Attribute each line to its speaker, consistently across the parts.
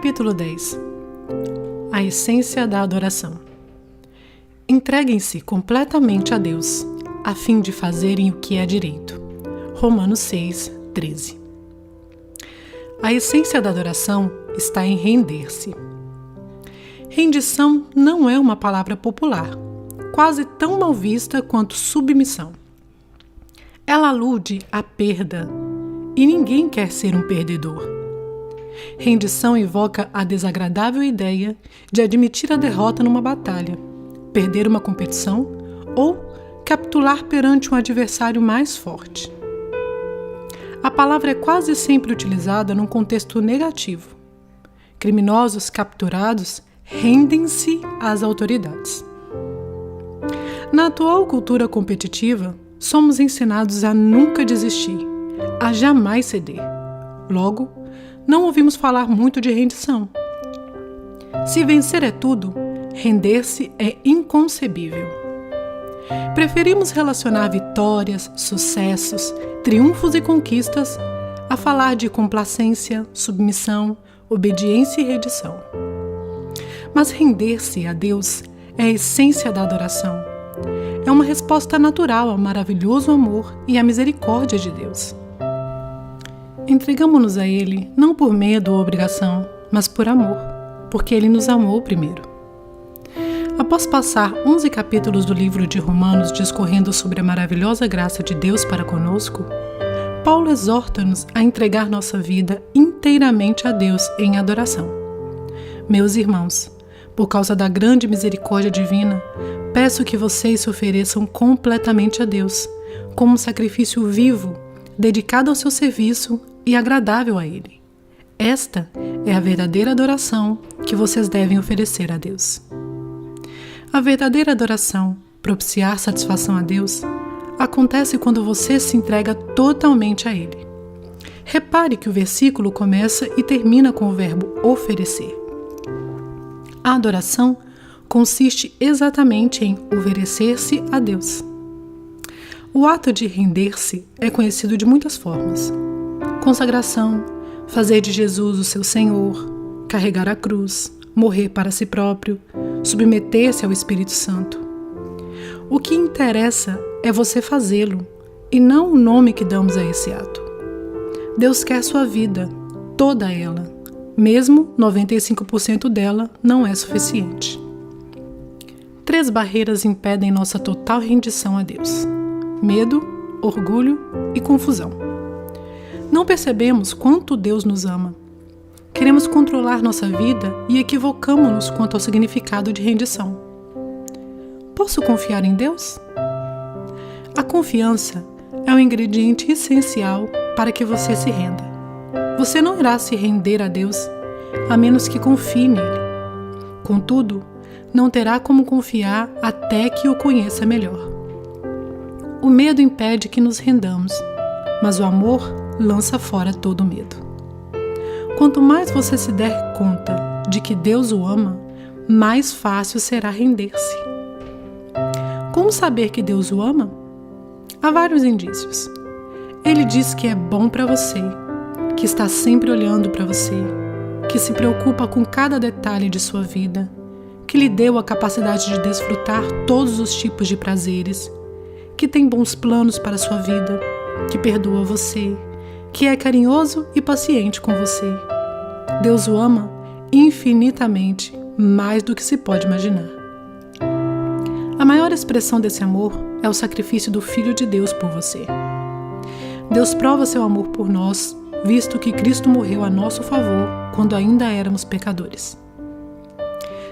Speaker 1: Capítulo 10. A essência da adoração. Entreguem-se completamente a Deus, a fim de fazerem o que é direito. Romanos 6, 13. A essência da adoração está em render-se. Rendição não é uma palavra popular, quase tão mal vista quanto submissão. Ela alude à perda, e ninguém quer ser um perdedor. Rendição evoca a desagradável ideia de admitir a derrota numa batalha, perder uma competição ou capitular perante um adversário mais forte. A palavra é quase sempre utilizada num contexto negativo. Criminosos capturados rendem-se às autoridades. Na atual cultura competitiva, somos ensinados a nunca desistir, a jamais ceder. Logo, não ouvimos falar muito de rendição. Se vencer é tudo, render-se é inconcebível. Preferimos relacionar vitórias, sucessos, triunfos e conquistas a falar de complacência, submissão, obediência e rendição. Mas render-se a Deus é a essência da adoração. É uma resposta natural ao maravilhoso amor e à misericórdia de Deus. Entregamo-nos a Ele não por medo ou obrigação, mas por amor, porque Ele nos amou primeiro. Após passar 11 capítulos do livro de Romanos discorrendo sobre a maravilhosa graça de Deus para conosco, Paulo exorta-nos a entregar nossa vida inteiramente a Deus em adoração. Meus irmãos, por causa da grande misericórdia divina, peço que vocês se ofereçam completamente a Deus, como um sacrifício vivo, dedicado ao seu serviço e agradável a Ele. Esta é a verdadeira adoração que vocês devem oferecer a Deus. A verdadeira adoração, propiciar satisfação a Deus, acontece quando você se entrega totalmente a Ele. Repare que o versículo começa e termina com o verbo oferecer. A adoração consiste exatamente em oferecer-se a Deus. O ato de render-se é conhecido de muitas formas: consagração, fazer de Jesus o seu Senhor, carregar a cruz, morrer para si próprio, submeter-se ao Espírito Santo. O que interessa é você fazê-lo, e não o nome que damos a esse ato. Deus quer sua vida, toda ela, mesmo 95% dela não é suficiente. 3 barreiras impedem nossa total rendição a Deus: medo, orgulho e confusão. Não percebemos quanto Deus nos ama. Queremos controlar nossa vida e equivocamos-nos quanto ao significado de rendição. Posso confiar em Deus? A confiança é um ingrediente essencial para que você se renda. Você não irá se render a Deus a menos que confie nele. Contudo, não terá como confiar até que o conheça melhor. O medo impede que nos rendamos, mas o amor lança fora todo medo. Quanto mais você se der conta de que Deus o ama, mais fácil será render-se. Como saber que Deus o ama? Há vários indícios. Ele diz que é bom para você, que está sempre olhando para você, que se preocupa com cada detalhe de sua vida, que lhe deu a capacidade de desfrutar todos os tipos de prazeres, que tem bons planos para sua vida, que perdoa você, que é carinhoso e paciente com você. Deus o ama infinitamente, mais do que se pode imaginar. A maior expressão desse amor é o sacrifício do Filho de Deus por você. Deus prova seu amor por nós, visto que Cristo morreu a nosso favor quando ainda éramos pecadores.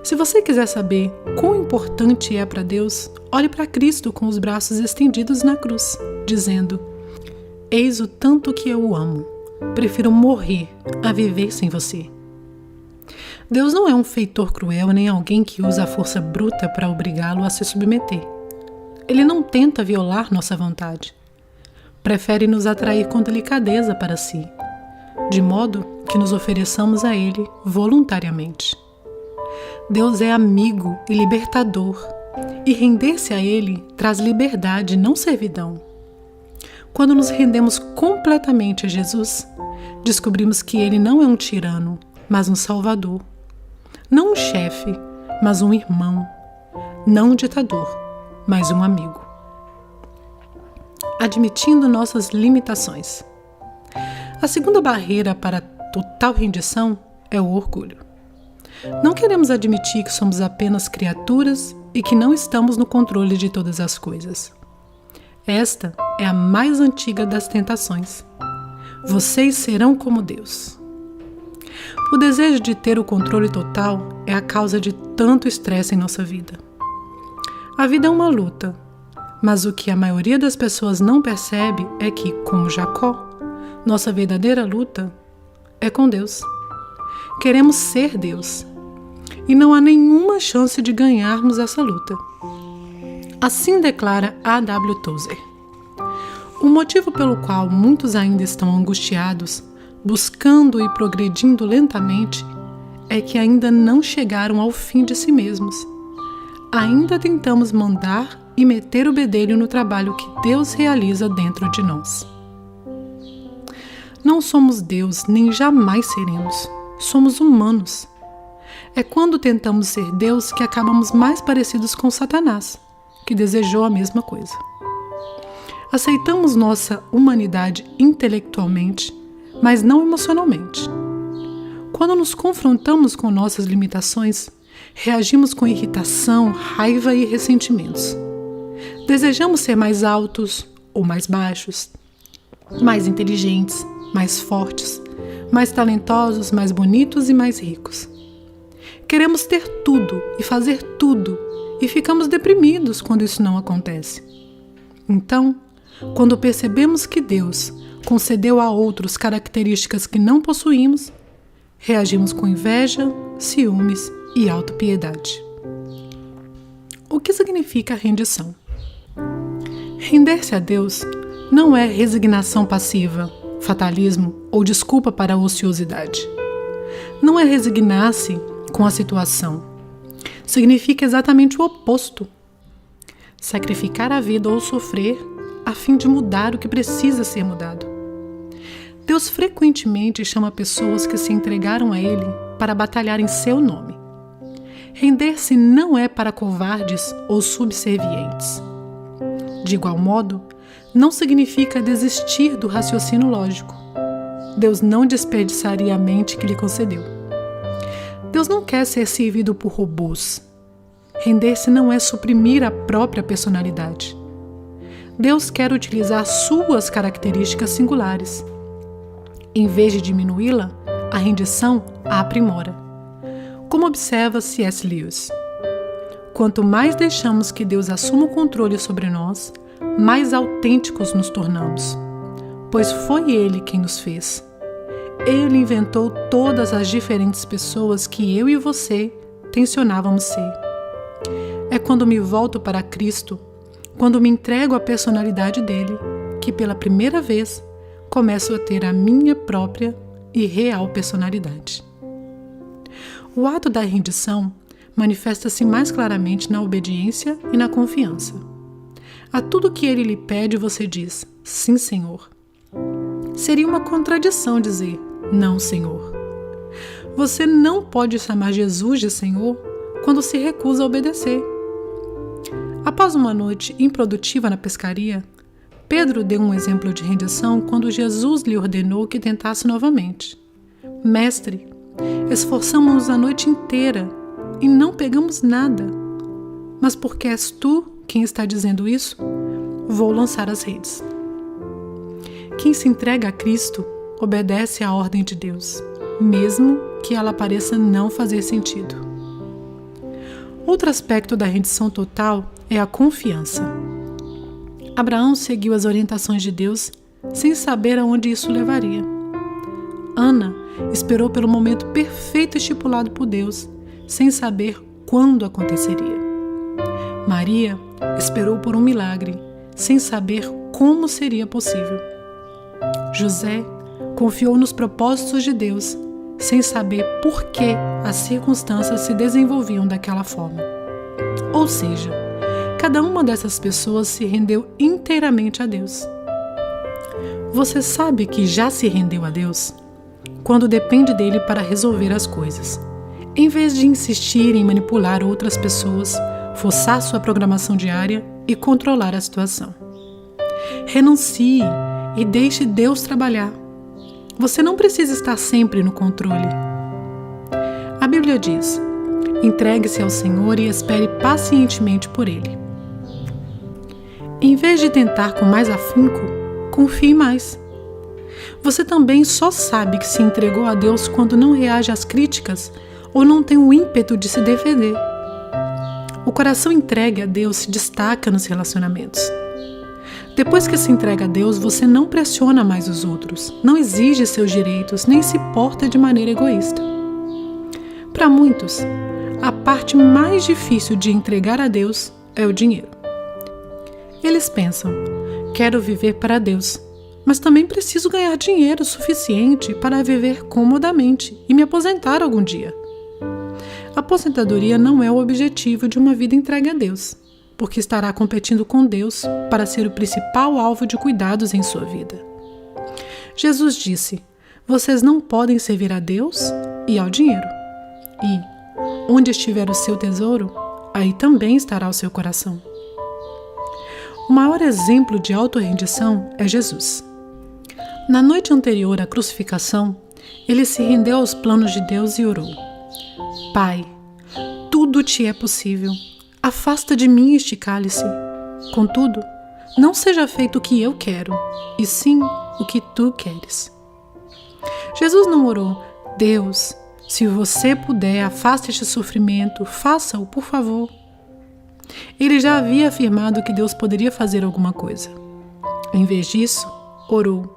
Speaker 1: Se você quiser saber quão importante é para Deus, olhe para Cristo com os braços estendidos na cruz, dizendo: eis o tanto que eu o amo. Prefiro morrer a viver sem você. Deus não é um feitor cruel nem alguém que usa a força bruta para obrigá-lo a se submeter. Ele não tenta violar nossa vontade. Prefere nos atrair com delicadeza para si, de modo que nos ofereçamos a Ele voluntariamente. Deus é amigo e libertador, e render-se a Ele traz liberdade, não servidão. Quando nos rendemos completamente a Jesus, descobrimos que Ele não é um tirano, mas um Salvador. Não um chefe, mas um irmão. Não um ditador, mas um amigo. Admitindo nossas limitações. A segunda barreira para a total rendição é o orgulho. Não queremos admitir que somos apenas criaturas e que não estamos no controle de todas as coisas. Esta é a mais antiga das tentações. Vocês serão como Deus. O desejo de ter o controle total é a causa de tanto estresse em nossa vida. A vida é uma luta, mas o que a maioria das pessoas não percebe é que, como Jacó, nossa verdadeira luta é com Deus. Queremos ser Deus e não há nenhuma chance de ganharmos essa luta. Assim declara A.W. Tozer. O motivo pelo qual muitos ainda estão angustiados, buscando e progredindo lentamente, é que ainda não chegaram ao fim de si mesmos. Ainda tentamos mandar e meter o bedelho no trabalho que Deus realiza dentro de nós. Não somos Deus, nem jamais seremos. Somos humanos. É quando tentamos ser Deus que acabamos mais parecidos com Satanás, que desejou a mesma coisa. Aceitamos nossa humanidade intelectualmente, mas não emocionalmente. Quando nos confrontamos com nossas limitações, reagimos com irritação, raiva e ressentimentos. Desejamos ser mais altos ou mais baixos, mais inteligentes, mais fortes, mais talentosos, mais bonitos e mais ricos. Queremos ter tudo e fazer tudo e ficamos deprimidos quando isso não acontece. Então, quando percebemos que Deus concedeu a outros características que não possuímos, reagimos com inveja, ciúmes e autopiedade. O que significa rendição? Render-se a Deus não é resignação passiva, fatalismo ou desculpa para a ociosidade. Não é resignar-se com a situação. Significa exatamente o oposto. Sacrificar a vida ou sofrer a fim de mudar o que precisa ser mudado. Deus frequentemente chama pessoas que se entregaram a Ele para batalhar em seu nome. Render-se não é para covardes ou subservientes. De igual modo, não significa desistir do raciocínio lógico. Deus não desperdiçaria a mente que lhe concedeu. Deus não quer ser servido por robôs. Render-se não é suprimir a própria personalidade. Deus quer utilizar suas características singulares. Em vez de diminuí-la, a rendição a aprimora. Como observa C.S. Lewis, quanto mais deixamos que Deus assuma o controle sobre nós, mais autênticos nos tornamos, pois foi Ele quem nos fez. Ele inventou todas as diferentes pessoas que eu e você tensionávamos ser. É quando me volto para Cristo, quando me entrego à personalidade dele, que pela primeira vez começo a ter a minha própria e real personalidade. O ato da rendição manifesta-se mais claramente na obediência e na confiança. A tudo que ele lhe pede, você diz, sim, Senhor. Seria uma contradição dizer, não, Senhor. Você não pode chamar Jesus de Senhor quando se recusa a obedecer. Após uma noite improdutiva na pescaria, Pedro deu um exemplo de rendição quando Jesus lhe ordenou que tentasse novamente. Mestre, esforçamos-nos a noite inteira e não pegamos nada. Mas porque és tu quem está dizendo isso, vou lançar as redes. Quem se entrega a Cristo obedece à ordem de Deus, mesmo que ela pareça não fazer sentido. Outro aspecto da rendição total é a confiança. Abraão seguiu as orientações de Deus sem saber aonde isso levaria. Ana esperou pelo momento perfeito estipulado por Deus, sem saber quando aconteceria. Maria esperou por um milagre, sem saber como seria possível. José confiou nos propósitos de Deus, sem saber por que as circunstâncias se desenvolviam daquela forma. Ou seja, cada uma dessas pessoas se rendeu inteiramente a Deus. Você sabe que já se rendeu a Deus? quando depende dele para resolver as coisas, em vez de insistir em manipular outras pessoas, forçar sua programação diária e controlar a situação. Renuncie e deixe Deus trabalhar. Você não precisa estar sempre no controle. A Bíblia diz: entregue-se ao Senhor e espere pacientemente por Ele. Em vez de tentar com mais afinco, confie mais. Você também só sabe que se entregou a Deus quando não reage às críticas ou não tem o ímpeto de se defender. O coração entregue a Deus se destaca nos relacionamentos. Depois que se entrega a Deus, você não pressiona mais os outros, não exige seus direitos, nem se porta de maneira egoísta. Para muitos, a parte mais difícil de entregar a Deus é o dinheiro. Eles pensam: quero viver para Deus, mas também preciso ganhar dinheiro suficiente para viver comodamente e me aposentar algum dia. A aposentadoria não é o objetivo de uma vida entregue a Deus, porque estará competindo com Deus para ser o principal alvo de cuidados em sua vida. Jesus disse: vocês não podem servir a Deus e ao dinheiro. E, onde estiver o seu tesouro, aí também estará o seu coração. O maior exemplo de autorrendição é Jesus. Na noite anterior à crucificação, ele se rendeu aos planos de Deus e orou: Pai, tudo te é possível. Afasta de mim este cálice. Contudo, não seja feito o que eu quero, e sim o que tu queres. Jesus não orou: Deus, se você puder, afaste este sofrimento, faça-o, por favor. Ele já havia afirmado que Deus poderia fazer alguma coisa. Em vez disso, orou: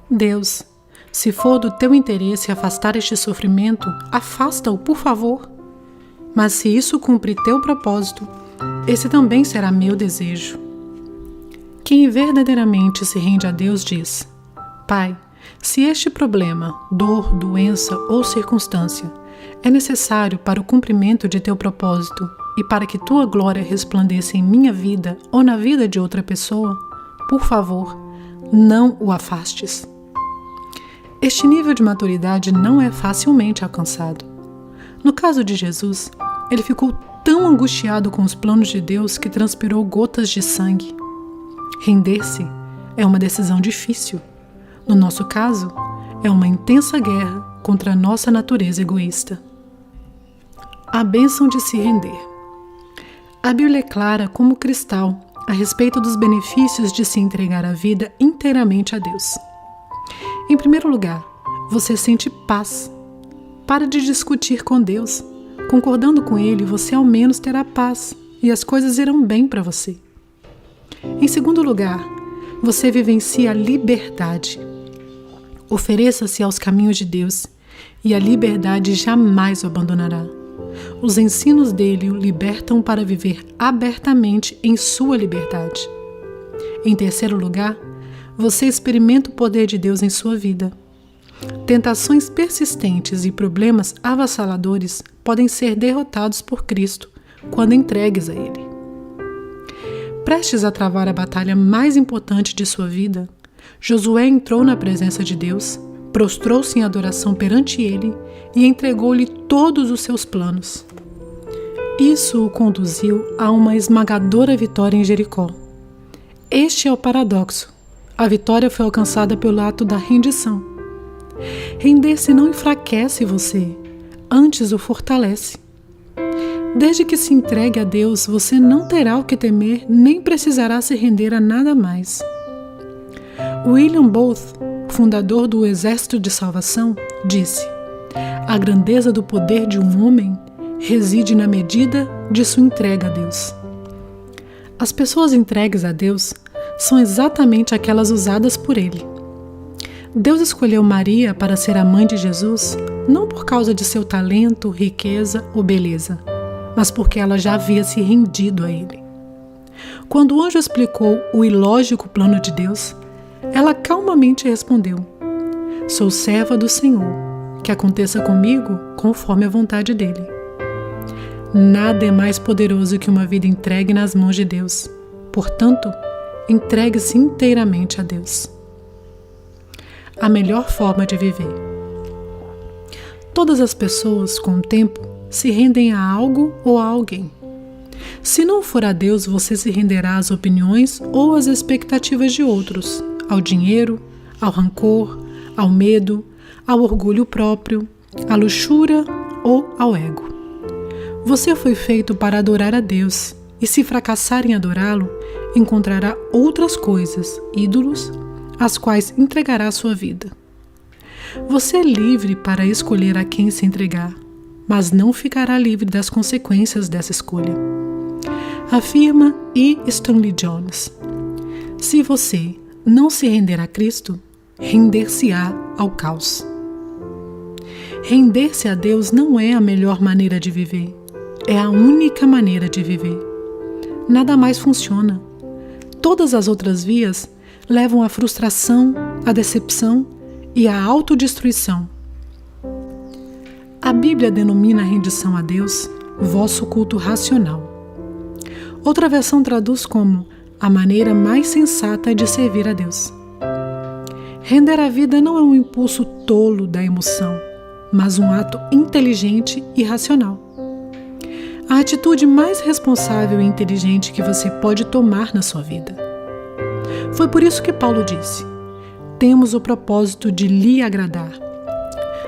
Speaker 1: Deus, se for do teu interesse afastar este sofrimento, afasta-o, por favor. Mas se isso cumpre teu propósito, esse também será meu desejo. Quem verdadeiramente se rende a Deus diz: Pai, se este problema, dor, doença ou circunstância é necessário para o cumprimento de teu propósito e para que tua glória resplandeça em minha vida ou na vida de outra pessoa, por favor, não o afastes. Este nível de maturidade não é facilmente alcançado. No caso de Jesus, ele ficou tão angustiado com os planos de Deus que transpirou gotas de sangue. Render-se é uma decisão difícil. No nosso caso, é uma intensa guerra contra a nossa natureza egoísta. A bênção de se render. A Bíblia é clara como cristal a respeito dos benefícios de se entregar a vida inteiramente a Deus. Em primeiro lugar, você sente paz. Para de discutir com Deus. Concordando com Ele, você ao menos terá paz e as coisas irão bem para você. Em segundo lugar, você vivencia a liberdade. Ofereça-se aos caminhos de Deus e a liberdade jamais o abandonará. Os ensinos dele o libertam para viver abertamente em sua liberdade. Em terceiro lugar, você experimenta o poder de Deus em sua vida. Tentações persistentes e problemas avassaladores podem ser derrotados por Cristo quando entregues a Ele. Prestes a travar a batalha mais importante de sua vida, Josué entrou na presença de Deus, prostrou-se em adoração perante Ele e entregou-lhe todos os seus planos. Isso o conduziu a uma esmagadora vitória em Jericó. Este é o paradoxo. A vitória foi alcançada pelo ato da rendição. Render-se não enfraquece você, antes o fortalece. Desde que se entregue a Deus, você não terá o que temer, nem precisará se render a nada mais. William Booth, fundador do Exército de Salvação, disse: a grandeza do poder de um homem reside na medida de sua entrega a Deus. As pessoas entregues a Deus são exatamente aquelas usadas por Ele. Deus escolheu Maria para ser a mãe de Jesus não por causa de seu talento, riqueza ou beleza, mas porque ela já havia se rendido a Ele. Quando o anjo explicou o ilógico plano de Deus, ela calmamente respondeu: sou serva do Senhor, que aconteça comigo conforme a vontade dEle. Nada é mais poderoso que uma vida entregue nas mãos de Deus. Portanto, entregue-se inteiramente a Deus. A melhor forma de viver. Todas as pessoas, com o tempo, se rendem a algo ou a alguém. Se não for a Deus, você se renderá às opiniões ou às expectativas de outros, ao dinheiro, ao rancor, ao medo, ao orgulho próprio, à luxúria ou ao ego. Você foi feito para adorar a Deus, e se fracassar em adorá-lo, encontrará outras coisas, ídolos, às quais entregará sua vida. Você é livre para escolher a quem se entregar, mas não ficará livre das consequências dessa escolha. Afirma E. Stanley Jones. Se você não se render a Cristo, render-se-á ao caos. Render-se a Deus não é a melhor maneira de viver, é a única maneira de viver. Nada mais funciona. Todas as outras vias levam à frustração, à decepção e à autodestruição. A Bíblia denomina a rendição a Deus vosso culto racional. Outra versão traduz como a maneira mais sensata de servir a Deus. Render a vida não é um impulso tolo da emoção, mas um ato inteligente e racional. A atitude mais responsável e inteligente que você pode tomar na sua vida. Foi por isso que Paulo disse: temos o propósito de lhe agradar.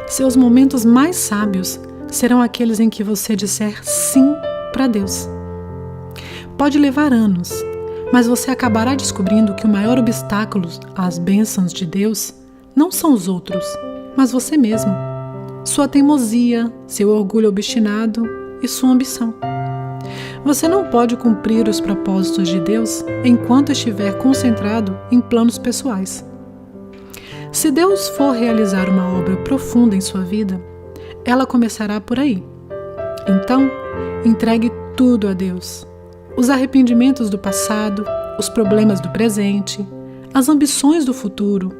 Speaker 1: Seus momentos mais sábios serão aqueles em que você disser sim para Deus. Pode levar anos, mas você acabará descobrindo que o maior obstáculo às bênçãos de Deus não são os outros, mas você mesmo, sua teimosia, seu orgulho obstinado e sua ambição. Você não pode cumprir os propósitos de Deus enquanto estiver concentrado em planos pessoais. Se Deus for realizar uma obra profunda em sua vida, ela começará por aí. Então, entregue tudo a Deus. Os arrependimentos do passado, os problemas do presente, as ambições do futuro,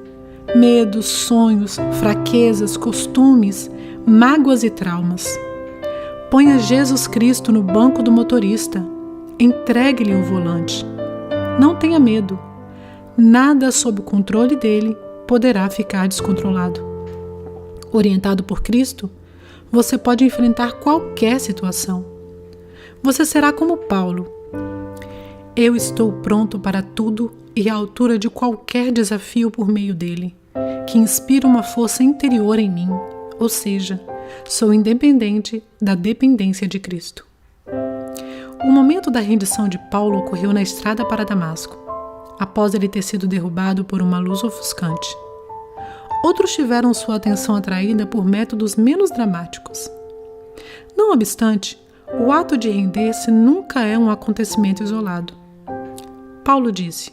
Speaker 1: medos, sonhos, fraquezas, costumes, mágoas e traumas. Ponha Jesus Cristo no banco do motorista. Entregue-lhe o volante. Não tenha medo. Nada sob o controle dele poderá ficar descontrolado. Orientado por Cristo, você pode enfrentar qualquer situação. Você será como Paulo. Eu estou pronto para tudo e à altura de qualquer desafio por meio dele, que inspira uma força interior em mim, ou seja, sou independente da dependência de Cristo. O momento da rendição de Paulo ocorreu na estrada para Damasco, após ele ter sido derrubado por uma luz ofuscante. Outros tiveram sua atenção atraída por métodos menos dramáticos. Não obstante, o ato de render-se nunca é um acontecimento isolado. Paulo disse: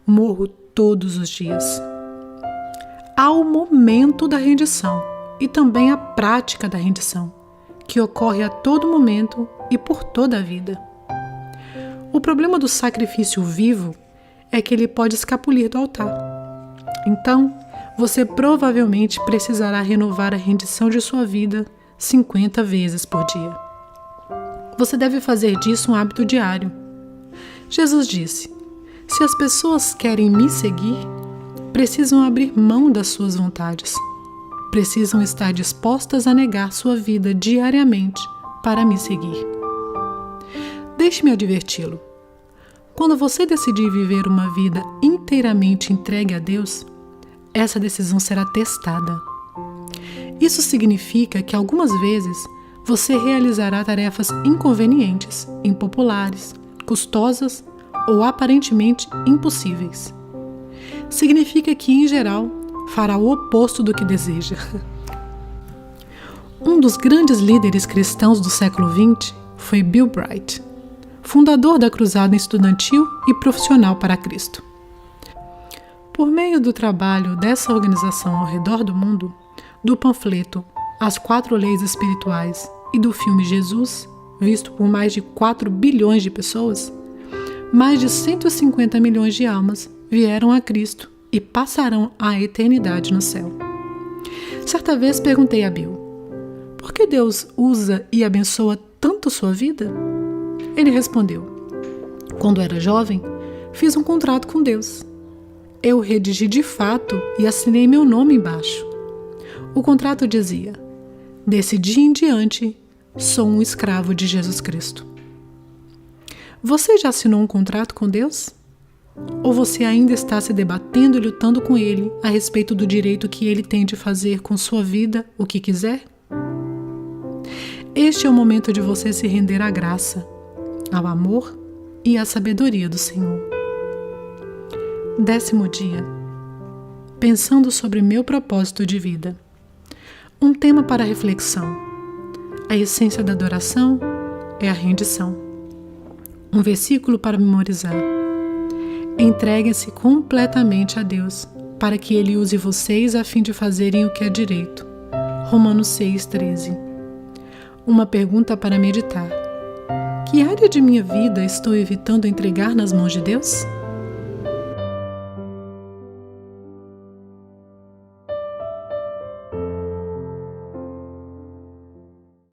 Speaker 1: morro todos os dias. Há o momento da rendição e também a prática da rendição, que ocorre a todo momento e por toda a vida. O problema do sacrifício vivo é que ele pode escapulir do altar. Então, você provavelmente precisará renovar a rendição de sua vida 50 vezes por dia. Você deve fazer disso um hábito diário. Jesus disse: se as pessoas querem me seguir, precisam abrir mão das suas vontades. Precisam estar dispostas a negar sua vida diariamente para me seguir. Deixe-me adverti-lo. Quando você decidir viver uma vida inteiramente entregue a Deus, essa decisão será testada. Isso significa que algumas vezes você realizará tarefas inconvenientes, impopulares, custosas ou aparentemente impossíveis. Significa que, em geral, fará o oposto do que deseja. Um dos grandes líderes cristãos do século XX foi Bill Bright, fundador da Cruzada Estudantil e Profissional para Cristo. Por meio do trabalho dessa organização ao redor do mundo, do panfleto As 4 Leis Espirituais e do filme Jesus, visto por mais de 4 bilhões de pessoas, mais de 150 milhões de almas vieram a Cristo e passarão a eternidade no céu. Certa vez perguntei a Bill: por que Deus usa e abençoa tanto sua vida? Ele respondeu: quando era jovem, fiz um contrato com Deus. Eu redigi de fato e assinei meu nome embaixo. O contrato dizia: Desse dia em diante, sou um escravo de Jesus Cristo. Você já assinou um contrato com Deus? Ou você ainda está se debatendo e lutando com Ele a respeito do direito que Ele tem de fazer com sua vida o que quiser? Este é o momento de você se render à graça, ao amor e à sabedoria do Senhor. 10º dia. Pensando sobre meu propósito de vida. Um tema para reflexão. A essência da adoração é a rendição. Um versículo para memorizar. Entreguem-se completamente a Deus, para que Ele use vocês a fim de fazerem o que é direito. Romanos 6,13. Uma pergunta para meditar. Que área de minha vida estou evitando entregar nas mãos de Deus?